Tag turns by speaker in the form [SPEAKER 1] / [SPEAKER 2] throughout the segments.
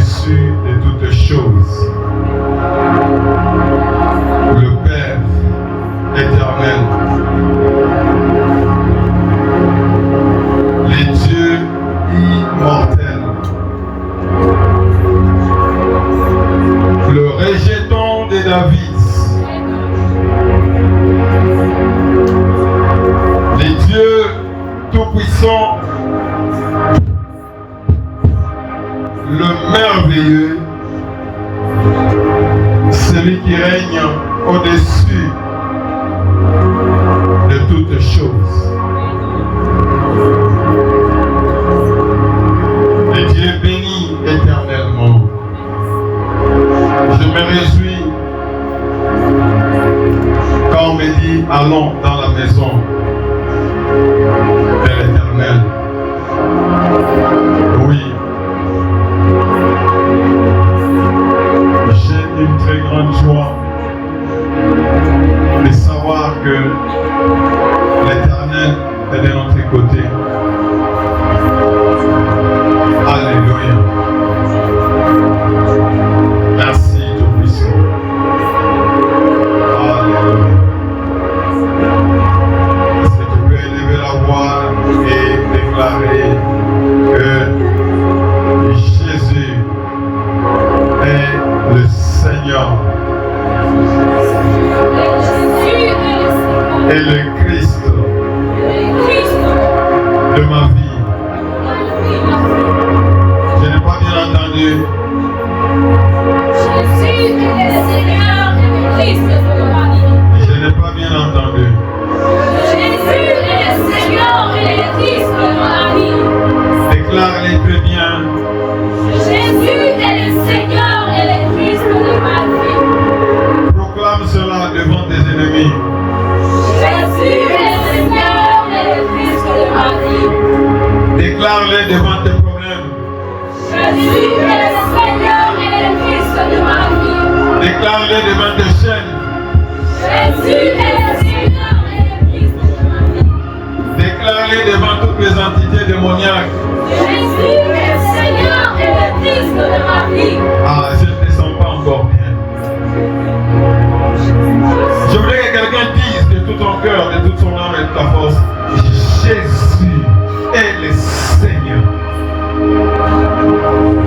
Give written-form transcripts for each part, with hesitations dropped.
[SPEAKER 1] au-dessus de toutes choses. Le Père éternel, les dieux immortels, le rejeton de David, les dieux tout-puissants, le merveilleux, celui qui règne au-dessus de toutes choses. Le Dieu béni éternellement. Je me réjouis quand on me dit allons dans la maison de l'Éternel. Oui. J'ai une très grande joie de savoir que l'Éternel est de notre côté. Alléluia. Merci Tout-Puissant. Alléluia. Est-ce que tu peux élever la voix et déclarer que Jésus est le Seigneur et le Christ de ma vie? Je n'ai pas bien entendu.
[SPEAKER 2] Jésus est le Seigneur et le Christ de ma vie.
[SPEAKER 1] Je n'ai pas bien entendu.
[SPEAKER 2] Jésus est le Seigneur et le Christ de ma vie.
[SPEAKER 1] Déclare-les très bien.
[SPEAKER 2] Jésus est le Seigneur et le Christ de ma vie.
[SPEAKER 1] Proclame cela devant tes ennemis.
[SPEAKER 2] Jésus est le Seigneur et le Christ de ma vie.
[SPEAKER 1] Déclare-les devant tes problèmes.
[SPEAKER 2] Jésus est le Seigneur et le Christ de ma vie.
[SPEAKER 1] Déclare-les devant tes chaînes.
[SPEAKER 2] Jésus est le Seigneur et le Christ de ma vie.
[SPEAKER 1] Déclare-les devant toutes les entités démoniaques.
[SPEAKER 2] Jésus est le Seigneur et le Christ de ma vie.
[SPEAKER 1] Ah, je ne te sens pas encore bien. Je voudrais que quelqu'un dise de tout ton cœur, de toute son âme et de ta force, Jésus est le Seigneur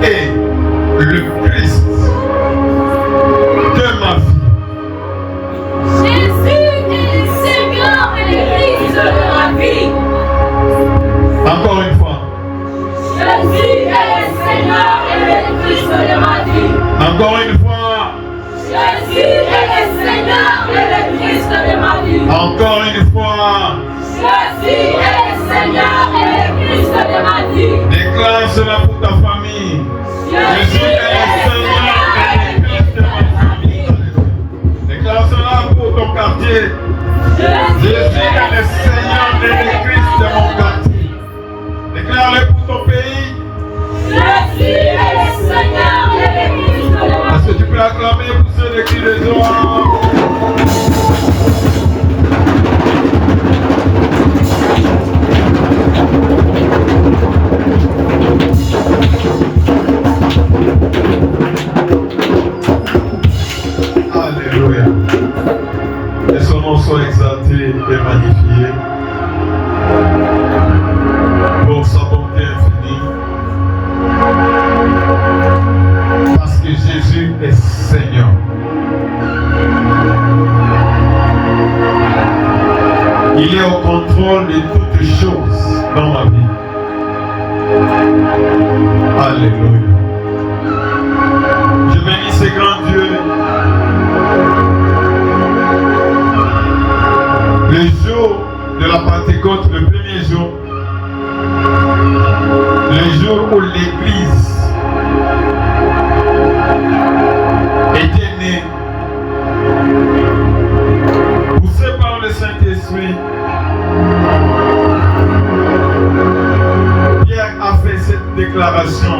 [SPEAKER 1] et le Christ de ma vie.
[SPEAKER 2] Jésus est le Seigneur et le Christ de ma vie.
[SPEAKER 1] Encore une fois.
[SPEAKER 2] Jésus est le Seigneur et le Christ de ma vie.
[SPEAKER 1] Encore une fois.
[SPEAKER 2] Jésus est le Seigneur et le Christ de ma vie.
[SPEAKER 1] Encore une fois.
[SPEAKER 2] Jésus est le Seigneur et le Christ de ma vie.
[SPEAKER 1] Déclare cela pour ta famille. Jésus est le Seigneur et le Christ de ma famille. Déclare cela pour ton quartier. Jésus est le Seigneur et le Christ de mon quartier. Déclare-le pour ton pays.
[SPEAKER 2] Jésus est le Seigneur et le Christ de ma vie.
[SPEAKER 1] Est-ce que tu peux acclamer pour ceux de qui les ont? Alléluia. Que son nom soit exalté et magnifié pour sa bonté infinie. Parce que Jésus est Seigneur. Il est au contrôle de toutes choses dans ma vie. Alléluia. Je bénis ces grands dieux. Le jour de la Pentecôte, le premier jour, le jour où l'Église était née, poussée par le Saint-Esprit, Pierre a fait cette déclaration.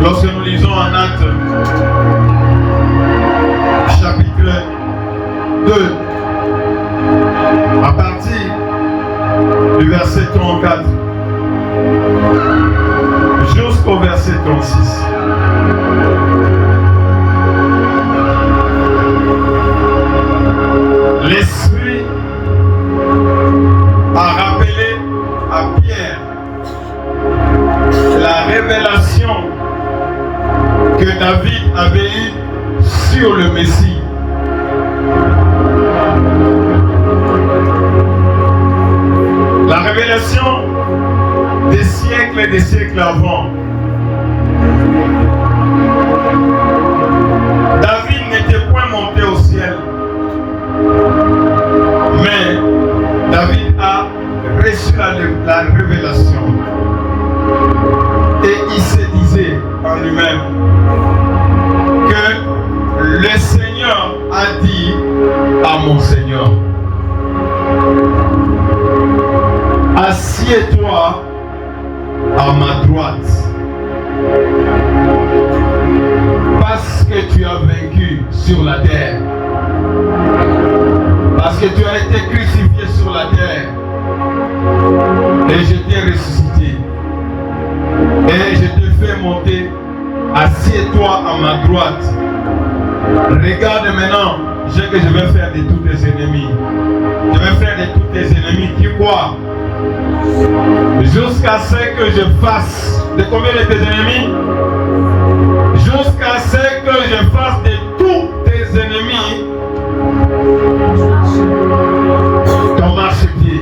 [SPEAKER 1] Lorsque nous lisons en Actes, chapitre 2, à partir du verset 34, verset 36. L'Esprit a rappelé à Pierre la révélation que David avait eue sur le Messie. La révélation des siècles et des siècles avant. David n'était point monté au ciel, mais David a reçu la révélation. Et il se disait en lui-même que le Seigneur a dit à mon Seigneur, assieds-toi à ma droite, parce que tu as vaincu sur la terre, parce que tu as été crucifié sur la terre, et je t'ai ressuscité, et je t'ai fait monter. Assieds-toi à ma droite. Regarde maintenant, ce que je vais faire de tous tes ennemis. Je vais faire de tous tes ennemis qui croient. Jusqu'à ce que je fasse de combien de tes ennemis? Jusqu'à ce que je fasse de tous tes ennemis ton marchepied.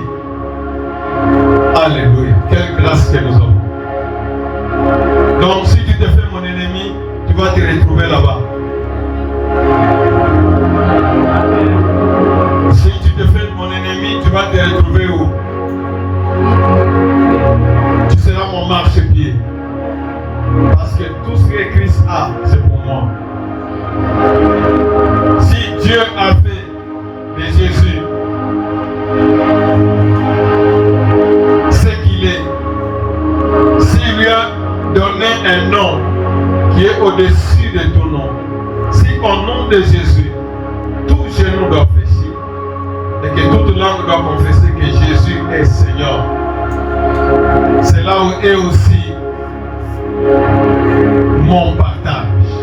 [SPEAKER 1] Alléluia. Quelle grâce que nous avons. Donc si tu te fais mon ennemi, tu vas te retrouver là-bas. Si tu te fais mon ennemi, tu vas te retrouver où? Tu seras mon marchepied. Parce que tout ce que Christ a, c'est pour moi. Si Dieu a fait de Jésus ce qu'il est, s'il lui a donné un nom qui est au-dessus de ton nom, si au nom de Jésus, tout genou doit fléchir et que toute langue doit confesser que Jésus est Seigneur, c'est là où est aussi mon partage.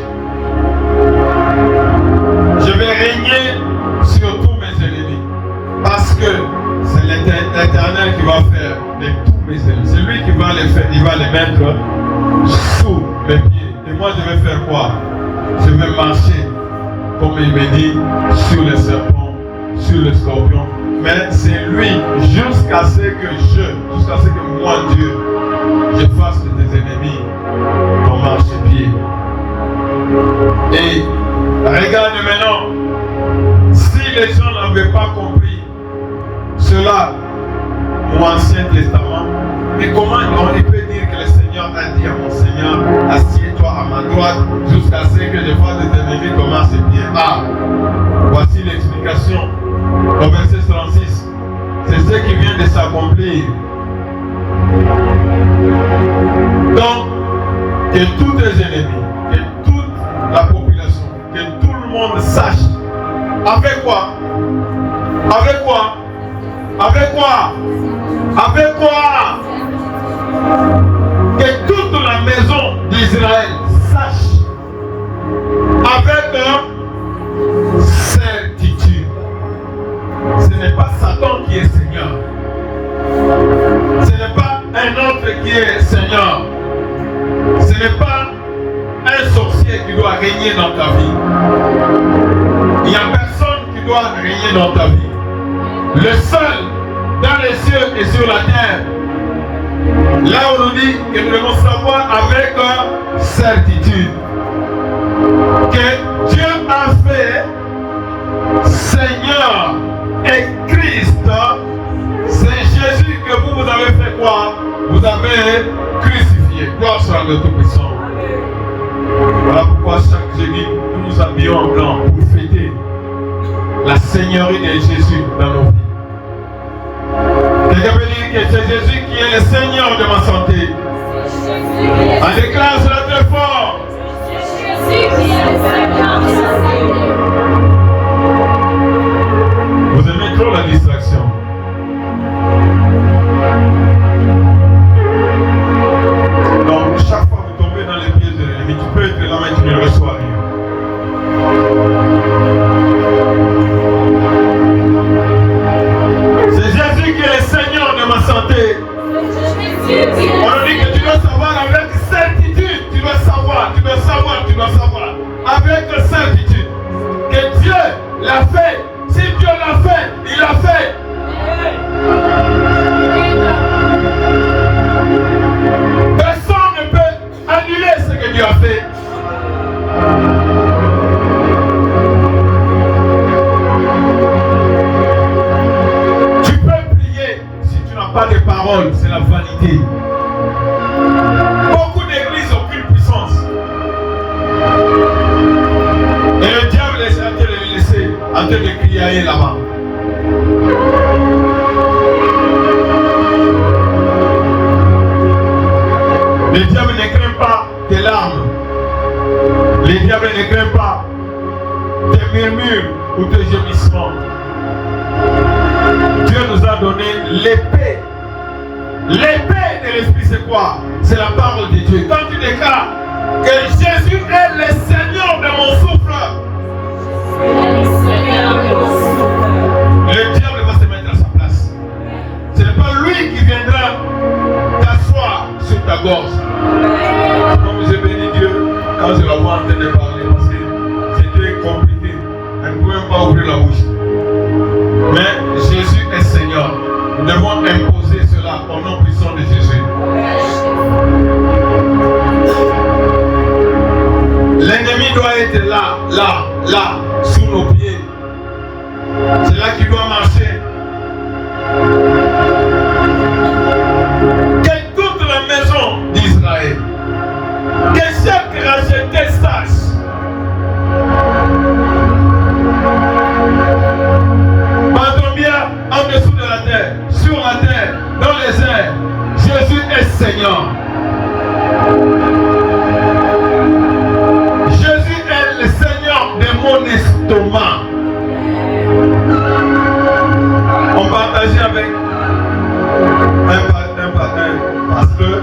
[SPEAKER 1] Je vais régner sur tous mes ennemis parce que c'est l'Éternel qui va faire de tous mes ennemis. C'est lui qui va les faire, il va les mettre sous mes pieds. Et moi je vais faire quoi? Je vais marcher, comme il me dit, sur les serpents, sur les scorpions. Mais c'est lui, jusqu'à ce que moi, Dieu, je fasse de tes ennemis ton marchepied. Et regarde maintenant, si les gens n'avaient pas compris cela au Ancien Testament, mais comment on peut dire que le Seigneur a dit à mon Seigneur, assieds-toi à ma droite jusqu'à ce que je fasse de tes ennemis ton marchepied? Ah, voici l'explication au verset 36. C'est ce qui vient de s'accomplir. Donc, que tous tes ennemis, que toute la population, que tout le monde sache. Avec quoi? Avec quoi? Avec quoi? Avec quoi? Que toute la maison d'Israël sache avec certitude. Ce n'est pas Satan qui est Seigneur. Ce n'est pas un autre qui est Seigneur. Ce n'est pas un sorcier qui doit régner dans ta vie. Il n'y a personne qui doit régner dans ta vie. Le seul dans les cieux et sur la terre, là on nous dit que nous devons savoir avec certitude que Dieu a fait Seigneur et Christ. C'est Jésus que vous avez fait quoi? Vous avez crucifié. Gloire soit le Tout-Puissant. Voilà pourquoi chaque jeudi nous nous habillons en blanc pour fêter la Seigneurie de Jésus dans nos vies. Quelqu'un peut dire que c'est Jésus qui est le Seigneur de ma santé. On déclare cela très fort.
[SPEAKER 2] Jésus qui est le Seigneur de ma santé.
[SPEAKER 1] Vous aimez trop la distraction. Donc chaque fois que vous tombez dans votre certitude que Dieu l'a fait. Si Dieu l'a fait, il l'a fait. Personne ne peut annuler ce que Dieu a fait. Tu peux prier si tu n'as pas de paroles, c'est la vanité. Beaucoup d'églises n'ont aucune puissance. Et le diable est en train de les laisser en train de crier là-bas. Le diable ne craint pas tes larmes. Le diable ne craint pas tes murmures ou tes gémissements. Dieu nous a donné l'épée. L'épée de l'esprit, c'est quoi? C'est la parole de Dieu. Quand tu déclares que Jésus est le Seigneur de mon souffle, le diable va se mettre à sa place. Ce n'est pas lui qui viendra t'asseoir sur ta gorge. Comme j'ai béni Dieu quand je la vois en train de parler, parce que c'était compliqué. Elle ne pouvait pas ouvrir la bouche. Mais Jésus est Seigneur. Nous devons imposer cela au nom puissant de Jésus. L'ennemi doit être là, sous nos pieds. C'est là qu'il doit marcher. Que toute la maison d'Israël, que chaque racheté sache. Pardon bien, en dessous de la terre, sur la terre, dans les airs, Jésus est Seigneur. Jésus est le Seigneur de mon estomac. On partageait avec un pasteur,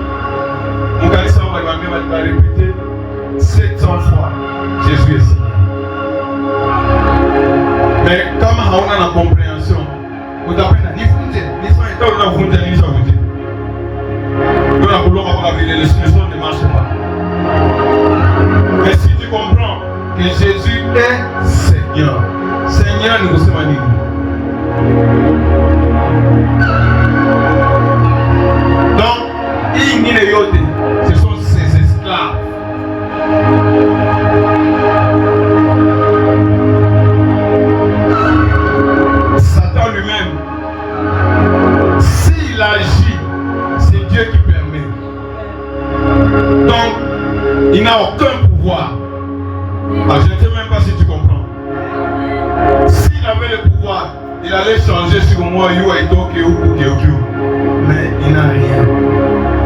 [SPEAKER 1] mon gars va répéter 700 fois Jésus est Seigneur. Mais comme on a la compréhension, vous avez dit les leçons ne marchent pas. Mais si tu comprends que Jésus est Seigneur, Seigneur nous sommes dit. Donc, ce sont ses esclaves. Satan lui-même, s'il agit, c'est Dieu qui permet. Donc, il n'a aucun pouvoir. Alors, je ne sais même pas si tu comprends. S'il avait le pouvoir, il allait changer sur moi, mais il n'a rien.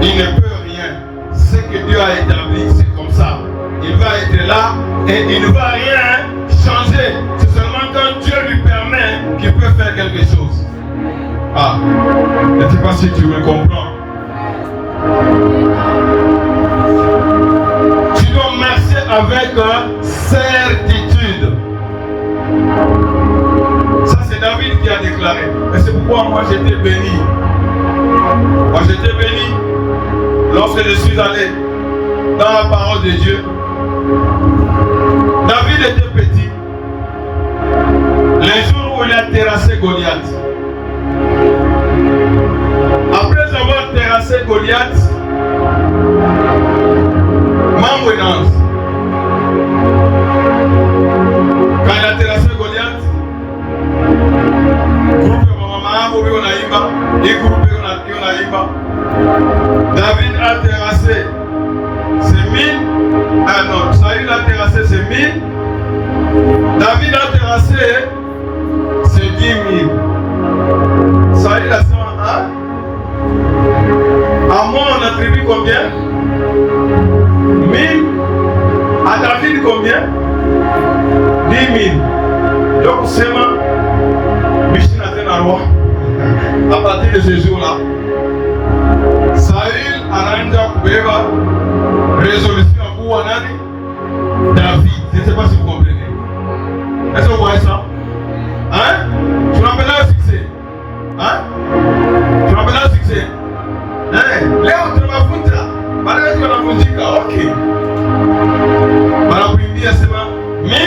[SPEAKER 1] Il ne peut rien. Ce que Dieu a établi, c'est comme ça. Il va être là et il ne va rien changer. C'est seulement quand Dieu lui permet qu'il peut faire quelque chose. Ah, je ne sais pas si tu me comprends. Tu dois marcher avec certitude. Ça, c'est David qui a déclaré. Et c'est pourquoi moi j'étais béni. Moi j'étais béni lorsque je suis allé dans la parole de Dieu. David était petit. Les jours où il a terrassé Goliath. Après avoir terrassé Goliath, Mamouinance. Quand il a terrassé Goliath, David a terrassé ses 1000. Ah non, Saül a terrassé ses 1000. David a terrassé ses 10 000. Saül a 101. À moi on attribue combien? 1000. À David combien? 10 000. Donc c'est moi. À partir de ce jour-là, Saül a rendu à résolution à Kouanani, David. Je ne sais pas si vous comprenez. Est-ce que vous voyez ça? Hein? Tu m'appelles un succès? Hein? Tu m'appelles un succès? Hein? Léo, tu m'as foutu là. Ok. Voilà, puis c'est pas. Mais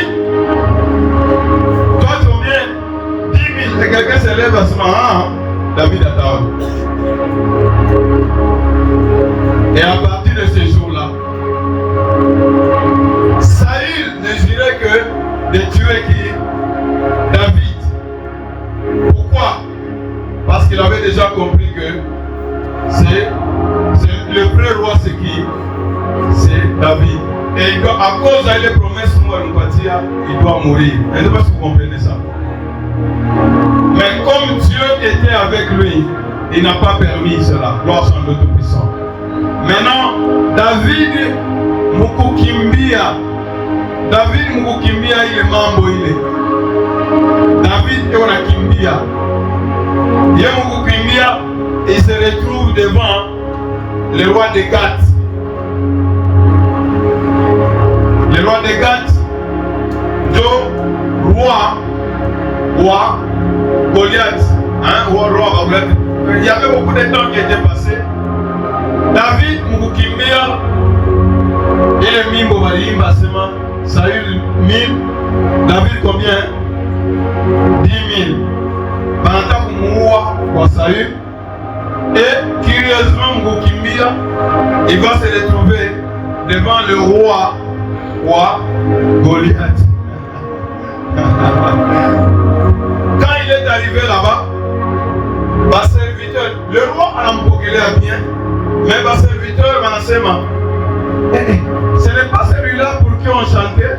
[SPEAKER 1] le vrai roi c'est qui? C'est David. Et à cause des promesses il doit mourir. Je ne sais pas si vous comprenez ça. Mais comme Dieu était avec lui, il n'a pas permis cela. Gloire soit à Dieu Tout-Puissant. Maintenant, David Mukukimbia. David Mukukimbia, il est mambo, il est. David est on Kimbia. Il est Mukukimbia, il se retrouve devant le roi de Gath. Le roi de Gath, roi Goliath, roi Goliath. Il y avait beaucoup de temps qui était passé. David Mukukimbia, il est Mimbo Balimba Sema, Saül 1000, David combien? 10 000. Pendant que Moua Saül, et curieusement Mukukimbia, il va se retrouver devant le roi Goliath. Quand il est arrivé là-bas, ma serviteur, le roi a empoqué bien, mais ma serviteur m'a dit, ce n'est pas celui-là pour qui on chantait,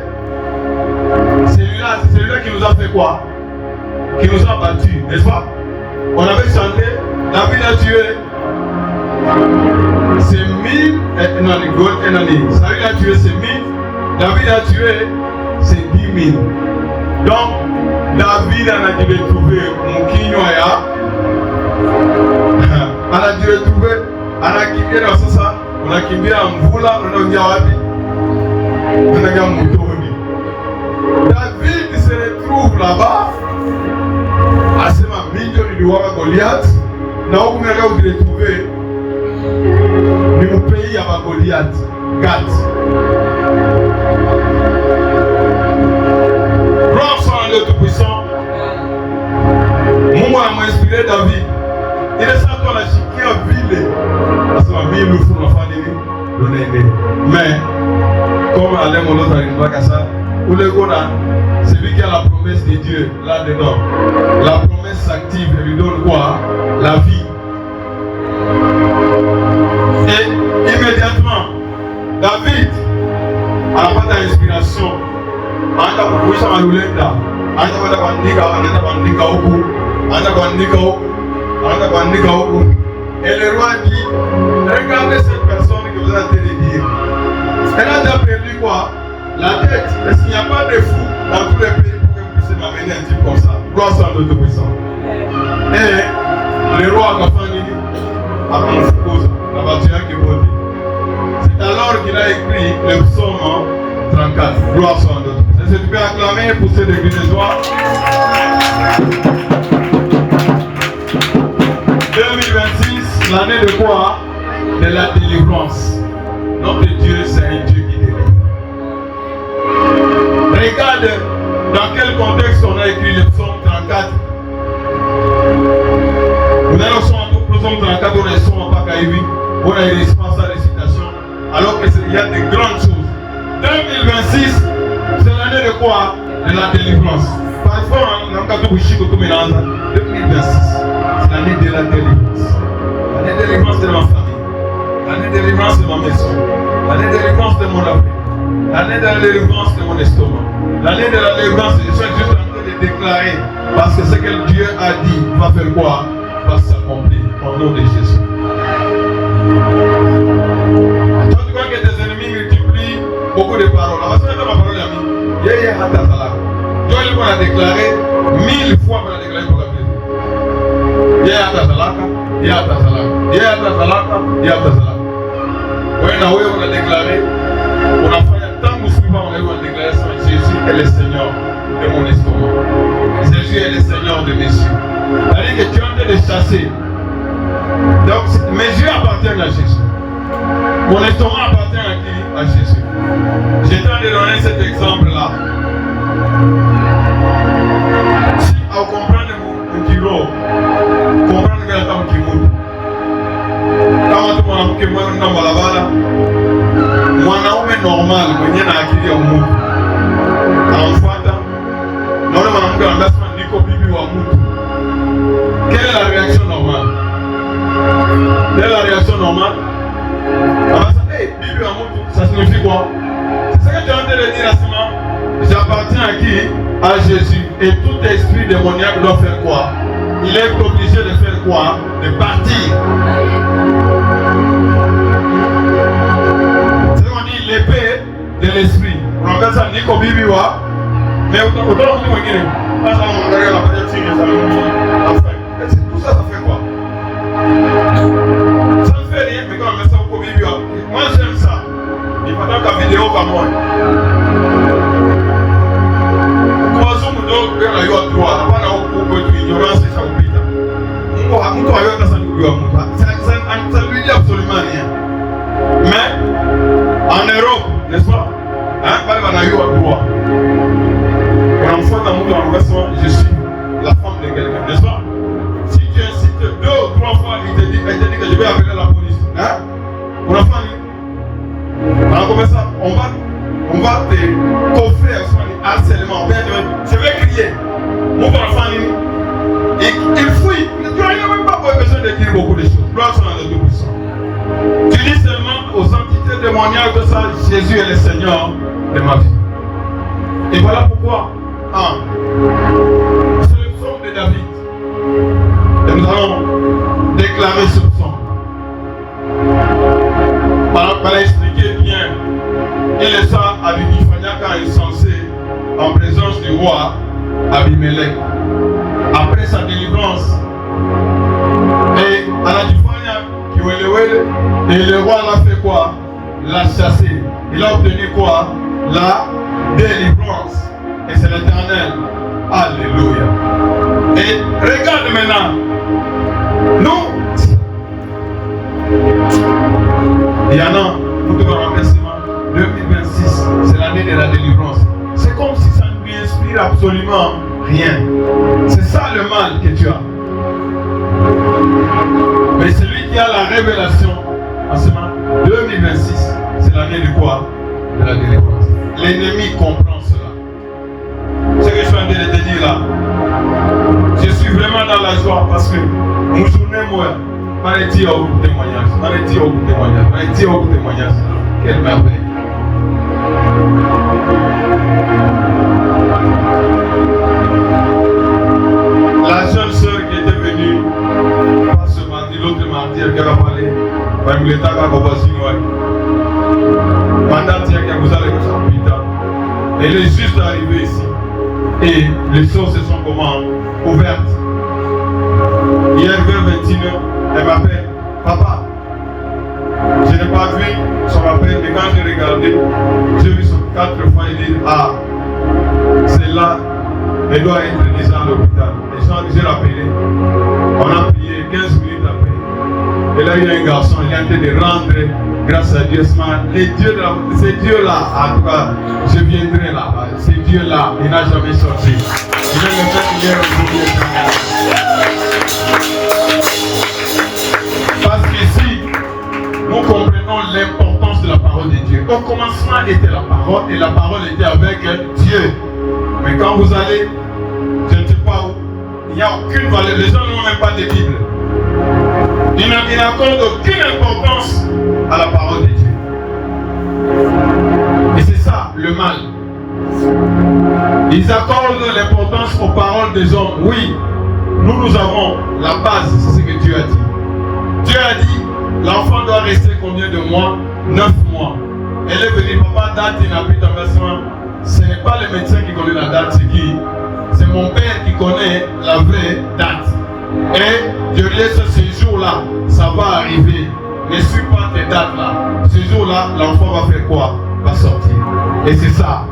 [SPEAKER 1] celui-là qui nous a fait quoi? Qui nous a battus, n'est-ce pas? On avait chanté, David a tué. C'est 1000, Saül a tué c'est 1000, David a tué c'est 10 000. Donc, David a dû retrouver mon Kinyoya. On a dû retrouver, on a quitté dans ça, on a quitté en Mvula, on a dit on a dit David se retrouve là-bas, à ce milieu du roi Goliath. Là où on a dû retrouver le pays à Goliath, Gath. Gloire soit à Dieu Tout-Puissant. Moi, m'a inspiré David. Il est sorti à la chiquée à ville. Parce que ma vie nous fout l'enfant de l'aider. Mais, comme Alain Mono n'arrive pas à ça, où le gars, c'est lui qui a la promesse de Dieu là-dedans. La promesse s'active et lui donne quoi? La vie. Et immédiatement, David n'a pas d'inspiration. Anda kukuisha malulenda, anda kwenda kuandika, anaenda kuandika huku, anda kuandika huku. Et le roi dit, regardez cette personne que vous êtes en train de dire. Elle a déjà perdu quoi? La tête. Est-ce qu'il n'y a pas de fou dans tous les pays pour que vous puissiez m'amener un type comme ça? Gloire soit à Dieu Tout-Puissant. Et le roi Gafani a commencé la bâtiment qui est bondée. C'est alors qu'il a écrit le psaume 34. Gloire soit à Dieu. Est-ce que tu peux acclamer pour cette église de joie? 2026, l'année de quoi? De la délivrance. Notre Dieu, c'est un Dieu qui délivre. Regarde dans quel contexte on a écrit le psaume 34. Vous allez au psaume 34, on est son en Pakaïvi, on a une espace à récitation, alors qu'il y a de grandes choses. 2026, c'est l'année de quoi? De la délivrance. Parfois, on a un 2026, c'est l'année de la délivrance. L'année de délivrance de ma famille. L'année de délivrance de ma maison. L'année de délivrance de mon Afrique. L'année de la délivrance de mon estomac. L'année de la délivrance, je suis juste en train de déclarer. Parce que ce que Dieu a dit va faire quoi? Va s'accomplir au nom de Jésus. Toi, tu crois que tes ennemis multiplient beaucoup de paroles. On va se mettre ma parole à mi. Yé hata salaka. Dieu lui a déclaré 1000 fois pour la déclarer pour la vie. Yé hata salaka. Yé hata salaka. Yé hata salaka. Yé hata salaka. Oui, on a déclaré. On a fait un temps où suivant on a déclaré Jésus est le Seigneur de mon estomac. Jésus est le Seigneur de mes cieux. C'est-à-dire que tu es en train de chasser. Donc mes yeux appartiennent à Jésus. Mon estomac appartient à qui? À Jésus. J'étais en train de donner cet exemple-là. Si on comprend le kilo, comprendre que la femme qui monte. Kama tu mwanamke mwana na balabala, mwanaume normal mwenye na akili ya mtu anamfuata, naona mwanamke anasema niko bibi wa mtu. Quelle est la réaction normale? Quelle est la réaction normale? signifie quoi? C'est ce que tu es en train de dire à ce moment. J'appartiens à qui? À Jésus. Et tout esprit démoniaque doit faire quoi? Il est obligé de faire quoi? De partir. C'est ce qu'on dit l'épée de l'esprit. On appelle ça Nico Bibiwa. Mais autant on dit moi, ça on regarde la période signe, ça tout ça, ça fait quoi? Ça ne fait rien, mais quand on met ça au Bibiwa. Moi j'aime ça. Il faut donc la vidéo comme moi. Donc, il y a droit, on va ignorance et ça oublie. Ça ne lui dit absolument rien. Mais en Europe, n'est-ce pas? Hein, on a eu droit. Pour un fois dans mon engagement, je suis la femme de quelqu'un, n'est-ce pas? Si tu incites 2 ou 3 fois, il te dit que je vais appeler la police. Hein? Mon enfant, alors comme ça, on va te coffrer harcèlement. Je vais crier. Mon enfant, il fouille. Tu n'as même pas besoin de dire beaucoup de choses. Gloire soit à Dieu Tout-Puissant. Tu dis seulement aux entités démoniaques que ça, Jésus est le Seigneur de ma vie. Et voilà pourquoi. C'est le psaume de David. Et nous allons déclarer ce psaume. Pour expliquer bien. Il est ça à Abimifania quand il est censé en présence du roi Abimelech. Après sa délivrance, et à la Difania qui et le roi l'a fait quoi? L'a chassé. Il a obtenu quoi? La délivrance. Et c'est l'Éternel. Alléluia. Et regarde maintenant. Nous, il y en a, nous devons remercier. 2026, c'est l'année de la délivrance. C'est comme si ça ne lui inspire absolument rien. C'est ça le mal que tu as. Mais celui qui a la révélation, en ce moment, 2026, c'est l'année de quoi? De la délivrance. L'ennemi comprend cela. Ce que je suis en train de te dire là, je suis vraiment dans la joie parce que mon journée, moi, on est dit au témoignage. Quelle merveille. La jeune sœur qui était venue, pas ce mardi, l'autre mardi, elle a parlé, elle est juste arrivée ici. Et les choses se sont comment? Ouvertes. Hier vers 21h, elle m'appelle, papa. Je n'ai pas vu son appel, mais quand j'ai regardé, j'ai vu son 4 fois et dit, ah, c'est là, elle doit être déjà à l'hôpital. Et j'ai rappelé, on a prié 15 minutes après. Et là, il y a un garçon, il est en train de rendre grâce à Dieu. C'est Dieu là, en tout cas, je viendrai là. C'est Dieu là, il n'a jamais sorti. Il vient de faire hier aujourd'hui. Parce qu'ici, nous comprenons l'importance de la parole de Dieu. Au commencement était la parole et la parole était avec Dieu. Mais quand vous allez, je ne sais pas où, il n'y a aucune valeur. Les gens n'ont même pas de Bible. Ils n'accordent aucune importance à la parole de Dieu. Et c'est ça le mal. Ils accordent l'importance aux paroles des hommes. Oui, nous avons la base, c'est ce que Dieu a dit. Dieu a dit, l'enfant doit rester combien de mois? 9 mois. Elle est venue, papa, date, il n'habite en versement. Ce n'est pas le médecin qui connaît la date, c'est qui? C'est mon père qui connaît la vraie date. Et je laisse ce jour-là, ça va arriver. Ne suis pas tes dates là. Ce jour-là, l'enfant va faire quoi? Va sortir. Et c'est ça.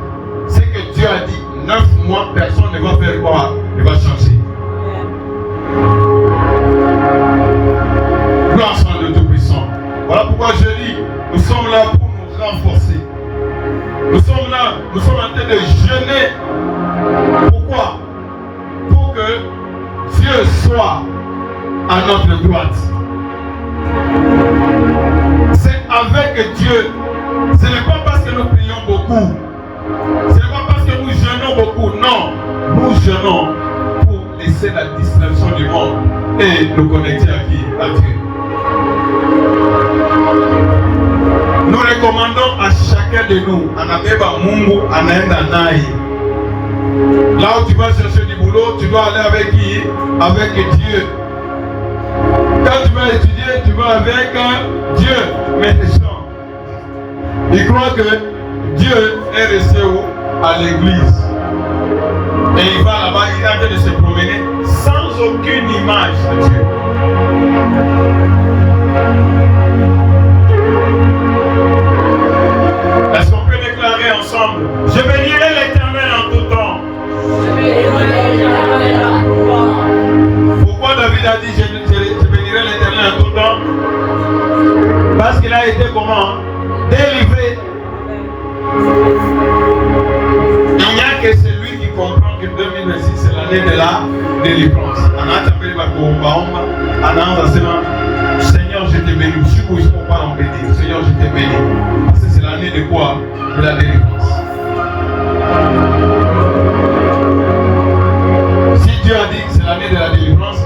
[SPEAKER 1] C'est que Dieu a dit, 9 mois, personne ne va faire quoi? Il va changer. Gloire soit à Dieu Tout-Puissant. Voilà pourquoi je dis, nous sommes là pour nous renforcer. Nous sommes là, nous sommes en train de jeûner. Pourquoi? Pour que Dieu soit à notre droite. C'est avec Dieu. Ce n'est pas parce que nous prions beaucoup. Ce n'est pas parce que nous jeûnons beaucoup. Non. Nous jeûnons pour laisser la distraction du monde et nous connecter à qui? À Dieu. Nous recommandons à chacun de nous, Anabeba Mungu, Anaenda Nai. Là où tu vas chercher du boulot, tu dois aller avec qui? Avec Dieu. Quand tu vas étudier, tu vas avec Dieu. Mais les gens, ils croient que Dieu est resté où? À l'église. Et il va là-bas, il est en train de se promener sans aucune image de Dieu. Est-ce qu'on peut déclarer ensemble? Je bénirai l'Éternel en tout temps. Pourquoi David a dit je bénirai l'Éternel en tout temps? Parce qu'il a été comment? Délivré. Il n'y a que celui qui comprend que 2026 c'est l'année de la délivrance. Seigneur, je te bénis. Je ne peux pas en bénir. Seigneur, je te bénis. Parce que c'est l'année de quoi? De la délivrance. Si Dieu a dit que c'est l'année de la délivrance,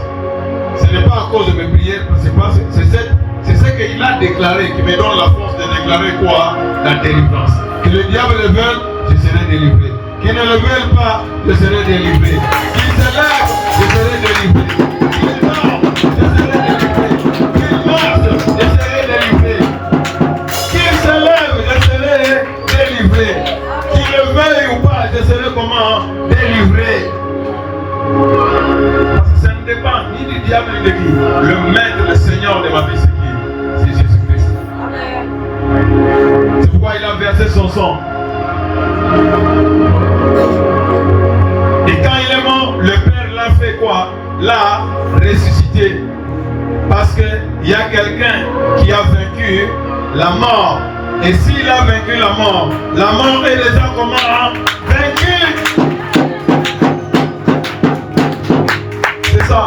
[SPEAKER 1] ce n'est pas à cause de mes prières, c'est ce qu'il a déclaré qui me donne la force de déclarer quoi? La délivrance. Que le diable le veuille, je serai délivré. Qu'il ne le veuille pas, je serai délivré. Qu'il se lève, je serai délivré. Qu'il dort, je serai délivré. Qu'il marche, je serai délivré. Qu'il se lève, je serai délivré. Qu'il le veuille ou pas, je serai comment? Délivré. Parce que ça ne dépend ni du diable ni de qui. Le maître, le Seigneur de ma vie, c'est qui? C'est Jésus-Christ. C'est pourquoi il a versé son sang. Et quand il est mort, le Père l'a fait quoi? L'a ressuscité. Parce qu'il y a quelqu'un qui a vaincu la mort. Et s'il a vaincu la mort est déjà comment? Vaincu. C'est ça.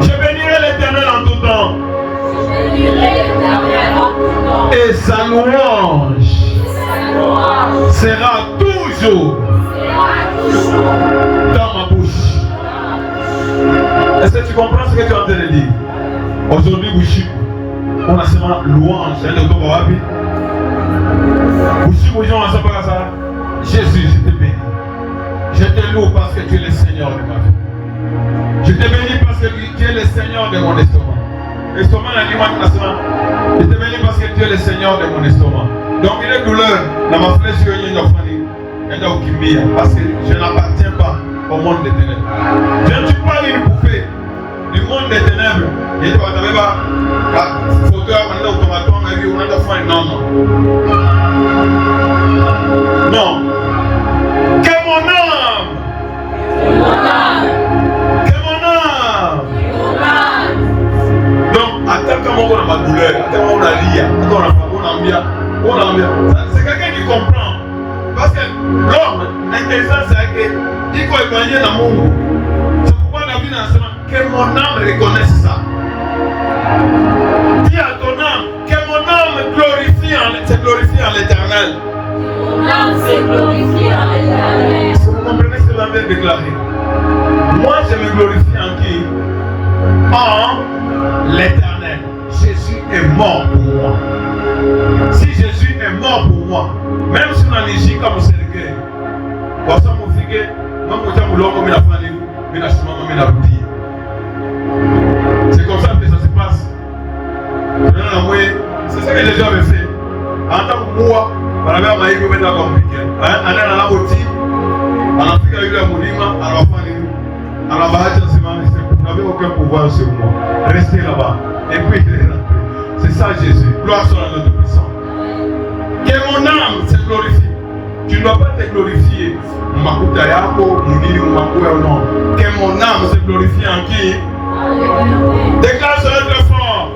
[SPEAKER 1] Je bénirai l'Éternel en tout temps. Et sa louange sera toujours dans ma bouche. Est-ce que tu comprends ce que tu es en train de dire? Aujourd'hui, Bouchi, on a seulement louange. Bouchi, on a pas ça. Jésus, je te bénis. Je te loue parce que tu es le Seigneur de ma vie. Je te bénis parce que tu es le Seigneur de mon estomac. Estomac n'a dit moi je te bénis parce que tu es le Seigneur de mon estomac. Donc il est douleur dans ma flèche parce que je n'appartiens pas au monde des ténèbres. Je ne suis pas une poupée du monde des ténèbres. Et tu n'avais pas la photo automatiquement, mais on a de foi. Non, non. Non. Que mon âme. Que mon âme. Donc, attends comment on a ma douleur, attends comment on a l'IA, attends on a bien. C'est quelqu'un qui comprend. Parce que l'homme, l'intelligence, c'est que il faut éloigner l'amour. C'est pourquoi David a dit que mon âme reconnaisse ça. Dis à ton âme que mon âme glorifie en l'Éternel.
[SPEAKER 2] Mon âme se glorifie en l'Éternel.
[SPEAKER 1] Vous comprenez ce que je viens de déclarer? Moi, je me glorifie en qui? En l'Éternel. Jésus est mort pour moi. Si Jésus est mort pour moi, même si on a niché comme c'est le cœur, pour ça, mon figuier, même pour ça, mon logo, mais la famille, mais la chemin, mais la boutique. C'est comme ça que ça se passe. C'est ça que les gens avaient fait. En tant que moi, on avait un maïs qui était compliqué. On est dans la boutique, en Afrique, il y a eu la monument, à la famille, à la base, vous n'avez aucun pouvoir sur moi. Restez là-bas. Et puis, il est rentré. C'est ça Jésus. Gloire soit à notre puissant. Que mon âme se glorifie. Tu ne dois pas te glorifier. Makutayako, Mounini, Makuya ou non. Que mon âme se glorifie en qui? Déclare sur très fort.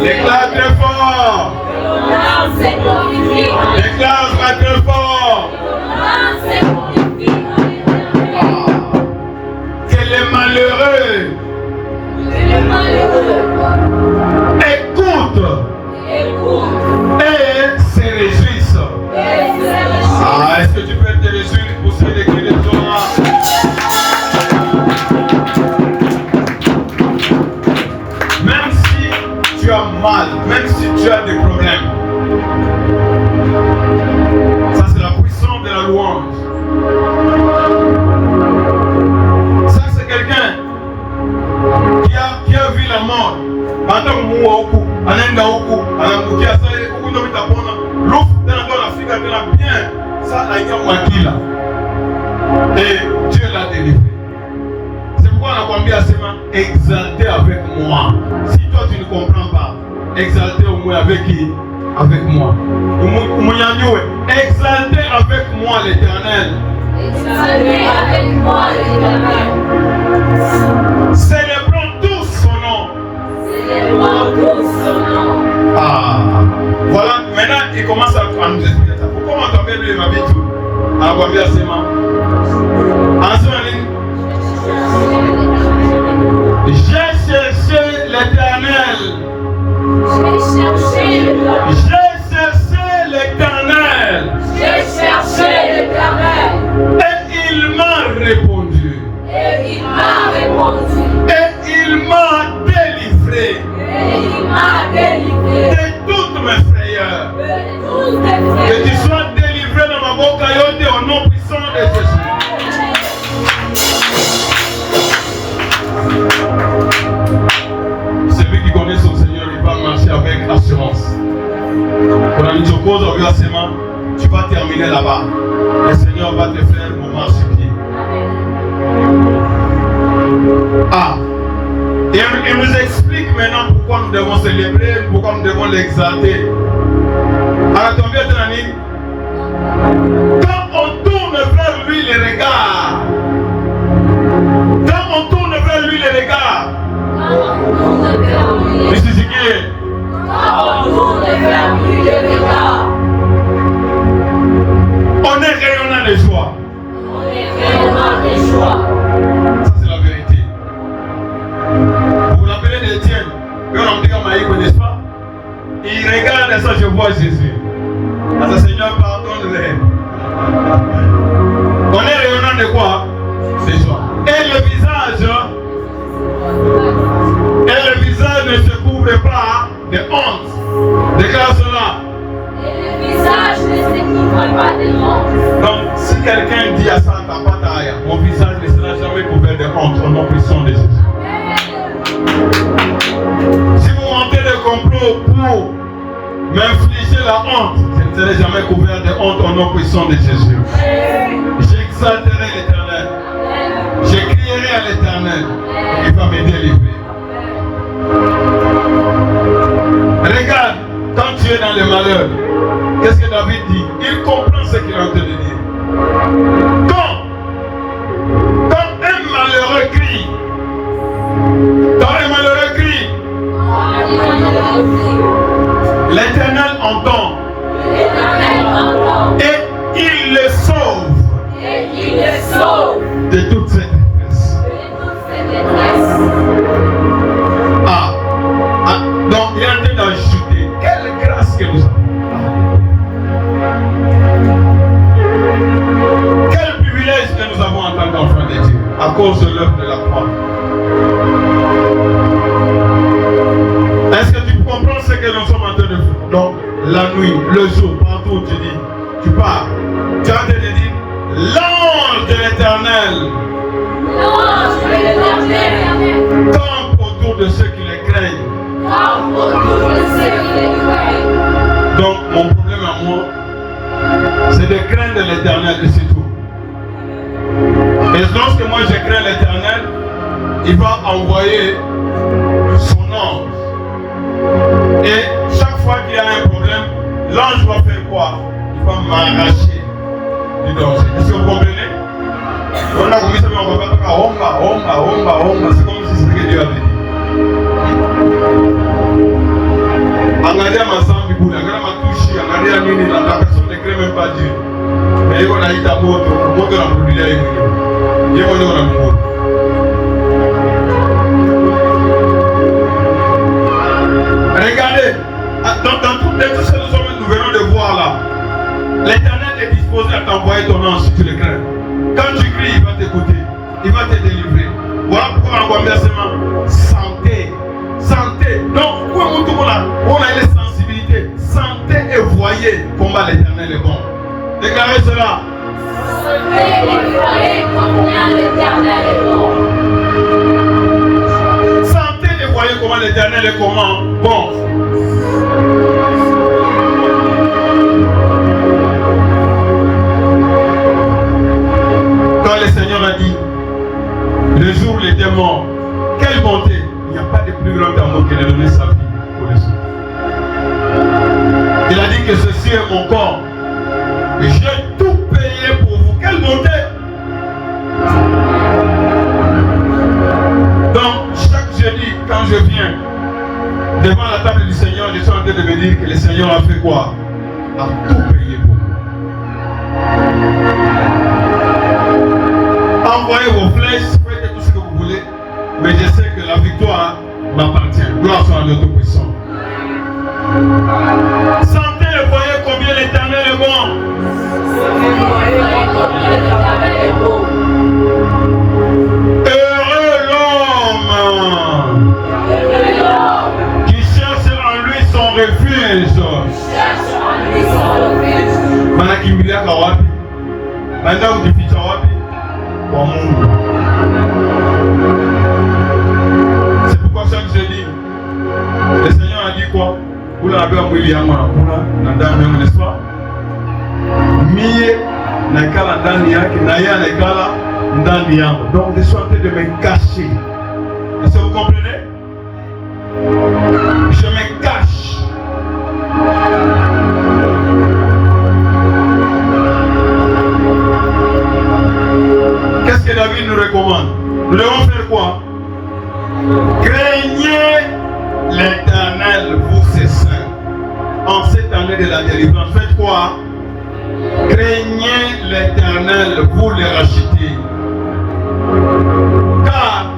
[SPEAKER 1] Déclare très fort. Déclare très fort. Que les malheureux écoute et se réjouissent. Est-ce que tu peux te réjouir pour ceux qui les ont? Même si tu as mal, même si tu as des problèmes. Ça, c'est la puissance de la louange. Ça, c'est quelqu'un qui a vu la mort. Pendant que moi, anaenda huku, anaangukia sasa huku ndio vitapona. Lufu tena ndio nafika tena bien. Ça aïe mwakila. Et Dieu l'a délivré. C'est pourquoi on a combien à sema exalter avec moi. Si toi tu ne comprends pas, exalter au moins avec qui? Avec moi. Exalter avec moi l'Éternel.
[SPEAKER 2] Exaltez avec moi l'Éternel.
[SPEAKER 1] Célébrons tous son nom.
[SPEAKER 2] Célébrons tous son nom.
[SPEAKER 1] Ah, voilà, maintenant il commence à nous expliquer ça. Pourquoi on entend bien lui ma vie tout? Alors, on va bien c'est moi. J'ai cherché l'Éternel.
[SPEAKER 2] J'ai cherché l'Éternel.
[SPEAKER 1] J'ai cherché l'Éternel.
[SPEAKER 2] J'ai cherché l'Éternel.
[SPEAKER 1] Et il m'a répondu.
[SPEAKER 2] Et il m'a répondu.
[SPEAKER 1] Et il m'a délivré.
[SPEAKER 2] Et il m'a délivré.
[SPEAKER 1] De toutes mes frayeurs.
[SPEAKER 2] De toutes mes
[SPEAKER 1] Que
[SPEAKER 2] frayeurs.
[SPEAKER 1] tu sois délivré dans ma boca yote au nom puissant de Jésus. Celui qui connaît son Seigneur, il va marcher avec assurance. Quand on dit chose, on va seulement, tu vas terminer là-bas. Le Seigneur va te faire mon marche-pied. Ah, et il nous explique maintenant pourquoi nous devons célébrer, pourquoi nous devons l'exalter. Alors, ton bien ami, quand on tourne vers lui les regards, quand on tourne vers lui les regards, Monsieur Ziguier,
[SPEAKER 2] Quand on tourne vers lui le regard,
[SPEAKER 1] on est rayonnant de joie.
[SPEAKER 2] on est vraiment de joie.
[SPEAKER 1] Ça, c'est la vérité. Vous vous rappelez d'Étienne, quand on dit comme Maïko, n'est-ce pas? Il regarde et ça, je vois Jésus. Ah, ça, Seigneur, pardonne-les. On est rayonnant de quoi? De joie. Et le visage ne se couvre pas de honte. Déclare cela.
[SPEAKER 2] Et le visage ne se couvre pas de honte.
[SPEAKER 1] Donc, si quelqu'un dit à Santa Pataya, mon visage ne sera jamais couvert de honte au nom puissant de Jésus. Si vous montez des complots pour m'infliger la honte, je ne serai jamais couvert de honte au nom puissant de Jésus. J'exalterai l'Éternel. Je crierai à l'Éternel. Il va me délivrer. Regarde, quand tu es dans le malheur, qu'est-ce que David dit? Il comprend ce qu'il est en train de dire. Quand un malheureux crie, l'Éternel entend. Et il le sauve. De toute cette détresse. Donc il est en train d'ajouter quelle grâce que nous avons. Quel privilège que nous avons en tant qu'enfants de Dieu à cause de l'œuvre de la croix. Est-ce que tu comprends ce que nous sommes en train de faire? Donc la nuit, le jour, partout où tu dis, tu pars, tu es en train de dire l'ange de l'Éternel campe autour de ceux qui les craignent. Donc mon problème à moi, c'est de craindre l'Éternel et c'est tout. Et lorsque moi je crains l'Éternel, il va envoyer son ange. Et chaque fois qu'il y a un problème, l'ange va faire quoi? Il va m'arracher du danger. Est-ce que vous comprenez? On a commencé à me c'est comme si c'était que Dieu avait dit. Angalia Masambi Bouddha, Angalia Matouchi, Angalia Nini, la personne ne crée même pas Dieu. Mais il y a un moto, moto la mobilité, il y a un moto. Regardez, dans tout ce que nous venons de voir là, l'Éternel est disposé à t'envoyer ton ange si tu le crains. Quand tu cries, il va t'écouter, il va te délivrer. Voilà pourquoi on va bien seulement santé. Donc, pourquoi on On a une sensibilité. Sentez et voyez combien l'Éternel est bon. Déclarez cela.
[SPEAKER 2] Sentez et voyez combien l'Éternel est bon.
[SPEAKER 1] Sentez et voyez comment l'Éternel est comment bon. Quand le Seigneur a dit, le jour où il était mort, quelle bonté! Il n'y a pas de plus grand amour que de donner sa vie pour les autres. Il a dit que ceci est mon corps. Et j'ai tout payé pour vous. Quelle bonté! Donc, chaque jeudi, quand je viens devant la table du Seigneur, je suis en train de me dire que le Seigneur a fait quoi? A tout payé pour vous. Envoyez vos flèches, faites tout ce que vous voulez, mais je sais que la victoire m'appartient. Gloire soit à notre puissant. Sentez et voyez combien l'Éternel est bon. Heureux l'homme qui cherche en lui son refuge. Manakimbilia kawapi, banda ujificha wapi? Kwa Mungu. C'est pourquoi chaque jeudi, le Seigneur a dit quoi? Vous l'avez mwili yangu anakula na damu yangu, n'est-ce pas? Mie naikala ndani yake na yeye anaikala ndani yangu. Donc je suis en train de me cacher. Est-ce que vous comprenez? Je me cache. Qu'est-ce que David nous recommande? Nous devons faire quoi? Craignez l'Éternel, vous ses saints. En cette année de la délivrance, faites quoi? Craignez l'Éternel, vous les rachetés. Car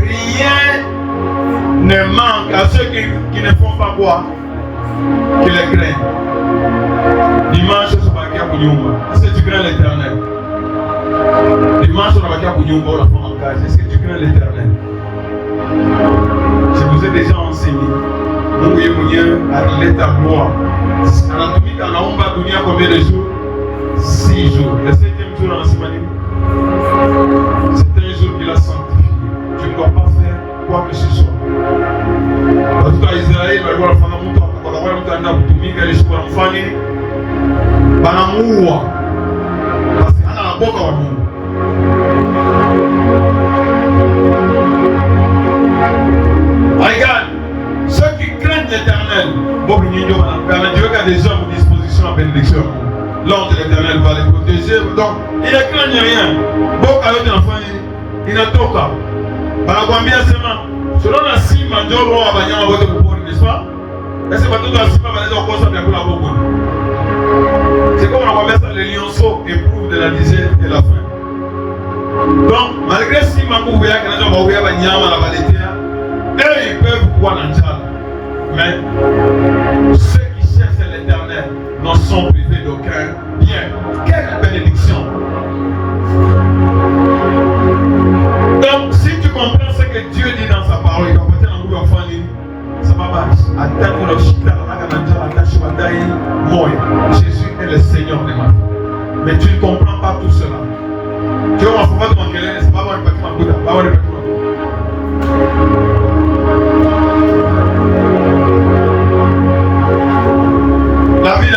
[SPEAKER 1] rien ne manque à ceux qui ne font pas quoi? Qui les craignent. Dimanche, c'est pas qu'il y a pour nous. Est-ce que tu crains l'Éternel? Dimanche, on va pour nous, on va faire en cage. Est-ce que tu crains l'Éternel? Je vous ai déjà enseigné. Nous voyons à l'état gloire. Anatomique, on a un combien de jours? 6 jours. Le 7e jour, on a semaine. C'est un jour qu'il a sanctifié. Tu ne dois pas faire quoi que ce soit. En tout cas, Israël va voir la femme de Mouton. Quand on va voir le temps d'Aboutoumi, elle est sur la famille. Banamoua. Parce qu'on a la boca à nous. Regarde, ceux qui craignent l'Éternel, Dieu a des hommes à disposition à bénédiction. L'ordre de l'Éternel va les protéger. Donc, il ne craignent rien. Beaucoup de enfants, il ne toque pas. Banakwambia sema, selon la sima, Dieu va venir votre pouvoir, n'est-ce pas? Est-ce que tout la sima va aller au cours de la beaucoup? C'est comme on va ça, les lionceaux éprouvent de la disette et la faim. Donc, malgré si Mamou Ouya, que les gens vont voir Nyama, la Valétia, eux, ils peuvent voir l'Anjal. Mais ceux qui cherchent l'Éternel n'en sont privés d'aucun bien. Quelle bénédiction! Donc, si tu comprends ce que Dieu dit dans sa parole, il va porter un bout d'enfant, ça va pas. Jésus est le Seigneur de ma vie. Mais tu ne comprends pas tout cela. Tu vois, il ne faut pas te manquer, c'est pas moi qui vais te manquer, pas moi qui vais te manquer. La vie n'a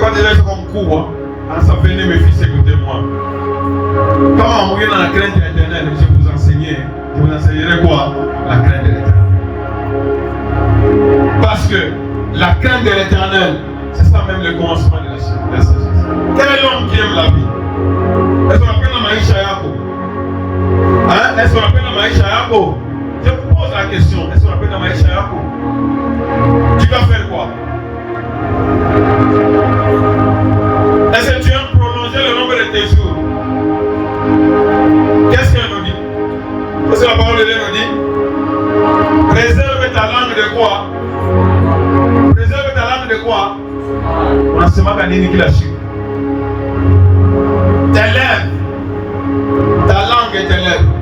[SPEAKER 1] pas déjà comme cours. En ça venez mes fils, écoutez-moi. Quand on mourir dans la crainte de l'Éternel, je vous enseignerai quoi? La crainte de l'Éternel. Parce que la crainte de l'Éternel, c'est ça même le commencement de la sagesse. Quel est l'homme qui aime la vie? Est-ce qu'on appelle la Maïcha Yako? Hein? Est-ce qu'on appelle la Maïcha Yako? Je vous pose la question. Est-ce qu'on appelle la Maïcha Yako? Tu vas faire quoi? Est-ce que tu aimes prolonger le nombre de tes jours? Qu'est-ce qu'elle nous dit? Qu'est-ce que la parole de Dieu nous dit? Préserve ta langue de quoi? Préserve ta langue de quoi? On a seulement gagné qui l'a su. Tes lèvres, ta langue et tes lèvres.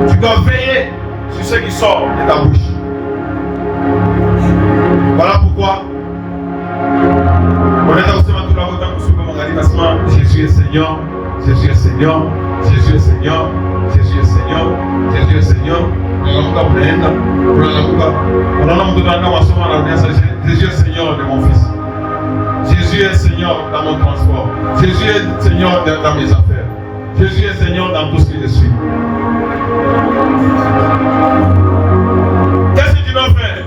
[SPEAKER 1] Tu dois veiller sur ce qui sort de ta bouche. Voilà pourquoi on est dans ce matin là, Jésus est Seigneur, Jésus est Seigneur, Jésus est Seigneur, Jésus est Seigneur, Jésus est Seigneur. Jésus est Seigneur de mon fils. Jésus est Seigneur dans mon transport. Jésus est Seigneur dans mes affaires. Jésus est Seigneur dans tout ce que je suis. Qu'est-ce que tu dois faire?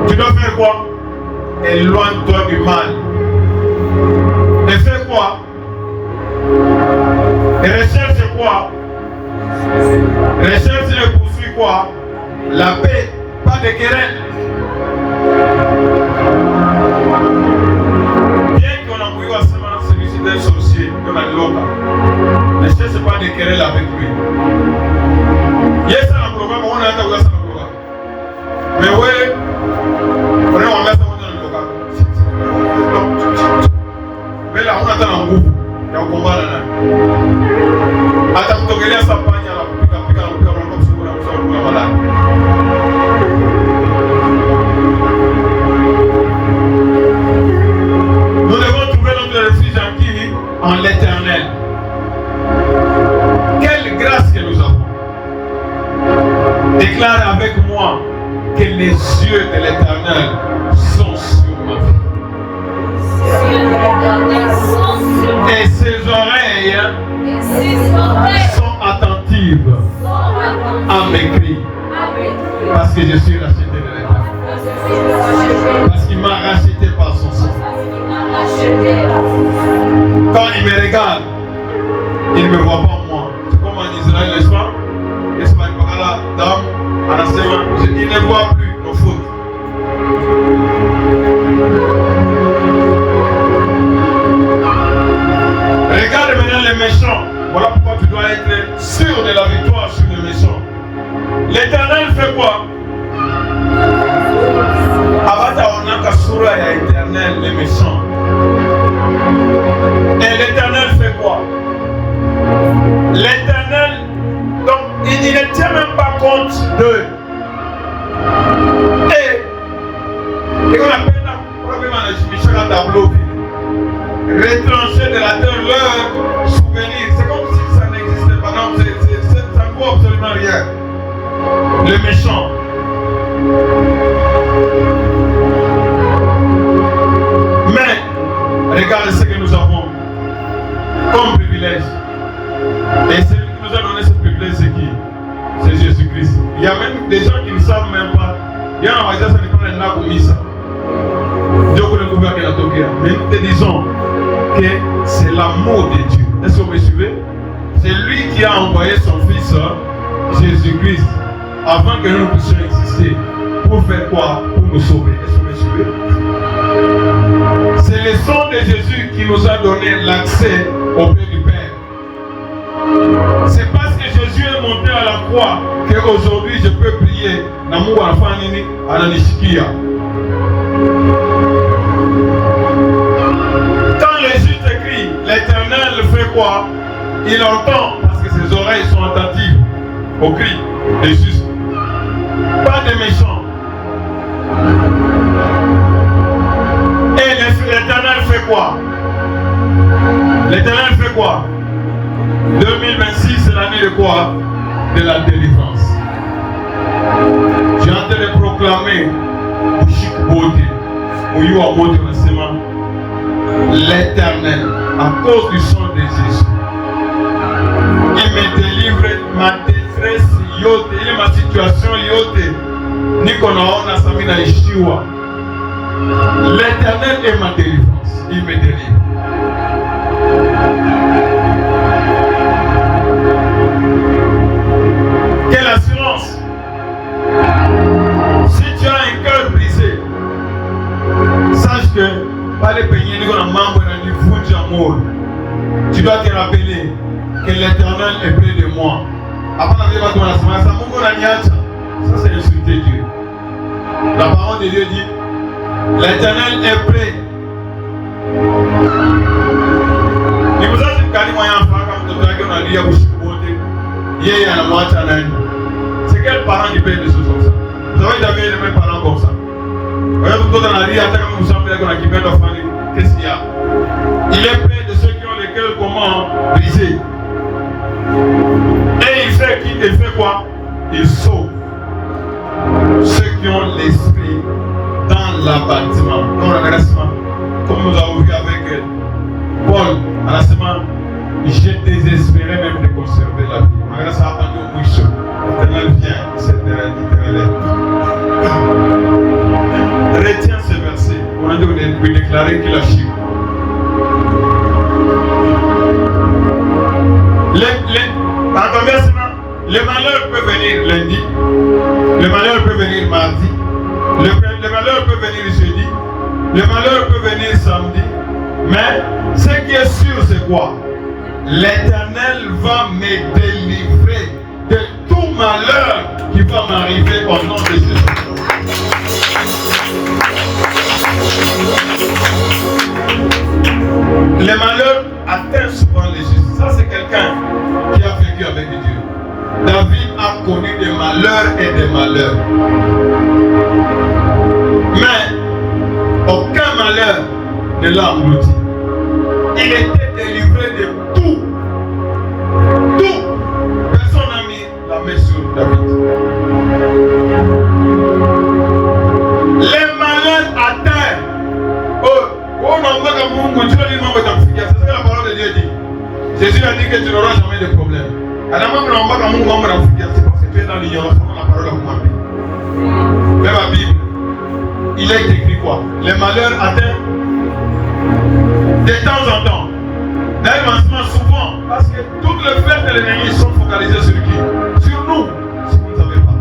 [SPEAKER 1] Tu dois faire quoi? Éloigne-toi du mal. Et fais quoi? Et recherche quoi? Recherche et poursuis quoi? La paix, pas de querelle. Bien qu'on a voulu celui-ci d'un sorcier, comme un loca, ne cherche pas de querelle avec lui. Yes, ça n'a programme, on a un ça n'a programme. Mais oui, on est en messe, on est dans le local. Mais là, on attend un groupe. Il y a un combat là. Attends, tu regardes sa pagne à la pique, comme si on est malade. Nous devons trouver notre refuge en qui? En l'Éternel. Quelle grâce que nous avons. Déclare avec moi que les yeux de l'Éternel sont sur ma vie. Et ses oreilles sont attentives à mes cris. Parce que je suis racheté de l'Éternel. Parce qu'il m'a racheté par son sang. Quand il me regarde, il ne me voit pas moi. C'est comme en Israël, n'est-ce pas? L'Espagne, par la dame, à la semaine, il ne voit plus nos fautes. Regarde maintenant les méchants. Voilà pourquoi tu dois être sûr de la victoire sur les méchants. L'Éternel fait quoi? Abata onaka sura ya Éternel, les méchants. Et l'Éternel fait quoi? L'Éternel, donc, il ne tient même pas compte d'eux. Et on appelle la problème à Michel à tableau. Retrancher de la terre leur souvenir. C'est comme si ça n'existait pas. Non, ça ne vaut absolument rien. Le méchant. Mais, regarde ce que nous avons comme privilège. Et celui qui nous a donné ce privilège, c'est qui? C'est Jésus-Christ. Il y a même des gens qui ne savent même pas. Il y a un magasin, ça dépend de l'Agoumissa. Dieu connaît le gouvernement de la Tokia. Mais nous te disons que c'est l'amour de Dieu. Est-ce que vous me suivez? C'est lui qui a envoyé son fils, Jésus-Christ, avant que nous puissions exister. Pour faire quoi? Pour nous sauver. Est-ce que vous me suivez? C'est le sang de Jésus qui nous a donné l'accès auprès du Père. C'est parce que Jésus est monté à la croix qu'aujourd'hui je peux prier. Namu Alfanini Ananishikia. Quand le juste crie, l'Éternel fait quoi? Il entend parce que ses oreilles sont attentives au cri des justes. Pas des méchants. Et l'Éternel fait quoi? L'Éternel fait quoi? 2026, c'est l'année de quoi? De la délivrance. J'ai en train de proclamer l'Éternel, à cause du sang de Jésus, il me délivre ma détresse yote, il est ma situation yote. Nikonaona Samina Ishiwa. L'Éternel est ma délivrance, il me délivre. Quelle assurance! Si tu as un cœur brisé, sache que pas les peigner ni qu'on a membre dans du fou d'amour. Tu dois te rappeler que l'Éternel est près de moi. Après la vie va tomber la semaine, ça c'est insulter Dieu. La parole de Dieu dit, l'Éternel est près. Il vous a dit que moyen comme tu as dit à vous il y a la moitié. C'est quel parent qui paye des choses comme ça? Vous avez jamais les mêmes parents comme ça. Qu'est-ce qu'il y a? Il est près de ceux qui ont les cœurs comment brisés. Et il fait quoi? Il sauve ceux qui ont l'esprit dans l'abattement, dans l'agacement. Comme nous avons vu avec Paul à la semaine, j'ai désespéré même de conserver la vie. Malgré ça, on est au mouche. L'éternel vient, c'est littéralement. Retiens ce verset. On a dû lui déclarer qu'il a chié. Le malheur peut venir lundi, le malheur peut venir mardi, le malheur peut venir jeudi, le malheur peut venir samedi, mais ce qui est sûr c'est quoi? L'Éternel va me délivrer de tout malheur qui va m'arriver au nom de Jésus. Les malheurs atteignent souvent les justes. Ça c'est quelqu'un qui a vécu avec Dieu. David a connu des malheurs et des malheurs. Mais aucun malheur ne l'a englouti. Il était délivré de tout. Tout. Personne n'a mis la main sur David. Les malheurs atteignent. C'est ce que la parole de Dieu dit. Jésus a dit que tu n'auras jamais de problème. C'est parce que tu es dans l'ignorance de la parole de Mohamed. Mais la Bible, il est écrit quoi? Les malheurs atteignent de temps en temps. D'ailleurs, souvent, parce que toutes les fêtes de l'ennemi sont focalisées sur qui? Sur nous, si vous ne savez pas.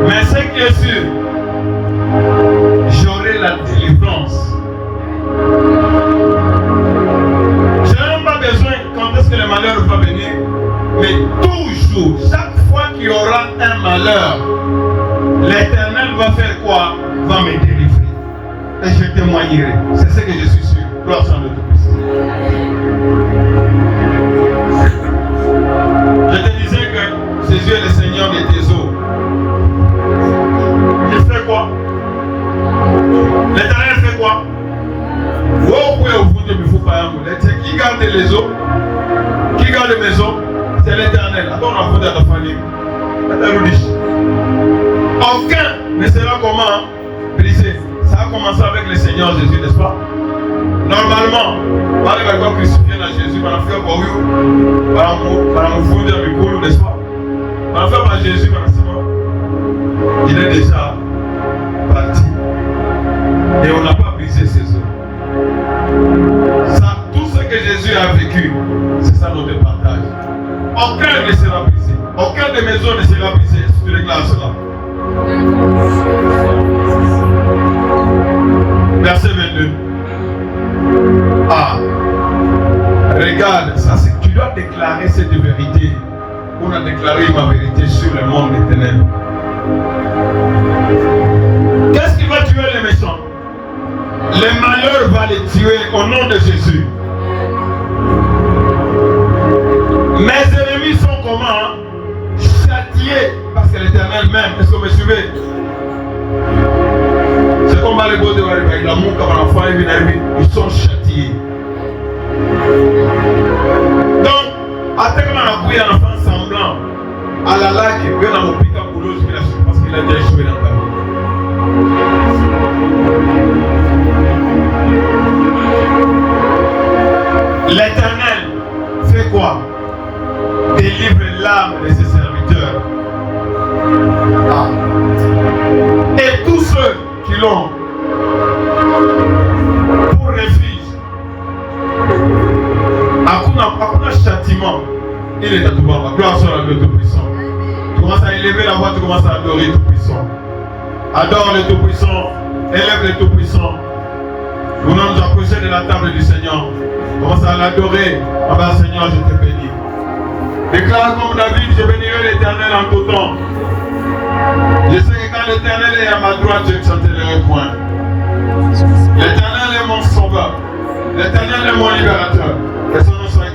[SPEAKER 1] Mais ce qui est sûr, j'aurai la délivrance. Je n'ai même pas besoin quand est-ce que le malheur va venir, mais toujours, chaque fois qu'il y aura un malheur, l'Éternel va faire quoi? Va me délivrer. Et je témoignerai. C'est ce que je suis sûr. Gloire soit à Tout-Puissant. Je te disais que Jésus est le Seigneur des tes eaux. Il fait quoi? L'Éternel fait quoi? Qui garde les eaux? Qui garde mes eaux? C'est l'Éternel. Attends, on a fondé à ta famille. Aucun ne sera comment brisé. Ça a commencé avec le Seigneur Jésus, n'est-ce pas? Normalement, par les gens qui soutiennent à Jésus, par la foi pour eux, par la fondé à Mikolo, n'est-ce pas? Par la foi par Jésus, par la Simon, il est déjà parti. Et on n'a pas brisé ses eaux. Ça, tout ce que Jésus a vécu, c'est ça notre partage. Aucun ne sera brisé. Aucun de mes eaux ne sera brisé. Si tu déclares cela. Verset 22. Ah, regarde, ça c'est. Tu dois déclarer cette vérité. On a déclaré ma vérité sur le monde des ténèbres. Qu'est-ce qui va tuer les méchants? Le malheur va les tuer au nom de Jésus. Mes ennemis sont comment? Châtiés. Parce que l'Éternel même. Est-ce que vous me suivez? C'est comme les beaux de l'amour comme l'enfant ils sont châtiés. Donc, après qu'on a appris un enfant semblant à la laque, il y a un hôpital pour l'eau, parce qu'il a déjà échoué dans ta vie. L'Éternel fait quoi? Délivre l'âme de ses serviteurs. Ah. Et tous ceux qui l'ont pour refuge. Akuna châtiment. Il est à tout bas. Gloire soit à Dieu Tout-Puissant. Tu commences à élever la voix, tu commences à adorer Tout-Puissant. Adore le Tout-Puissant. Élève le Tout-Puissant. Nous nous approchons de la table du Seigneur. Commence à l'adorer. Ah ben Seigneur, je te bénis. Déclare comme David, je bénirai l'Éternel en tout temps. Je sais que quand l'Éternel est à ma droite, je ne chanterai point. L'Éternel est mon sauveur. L'Éternel est mon libérateur. Que son nom soit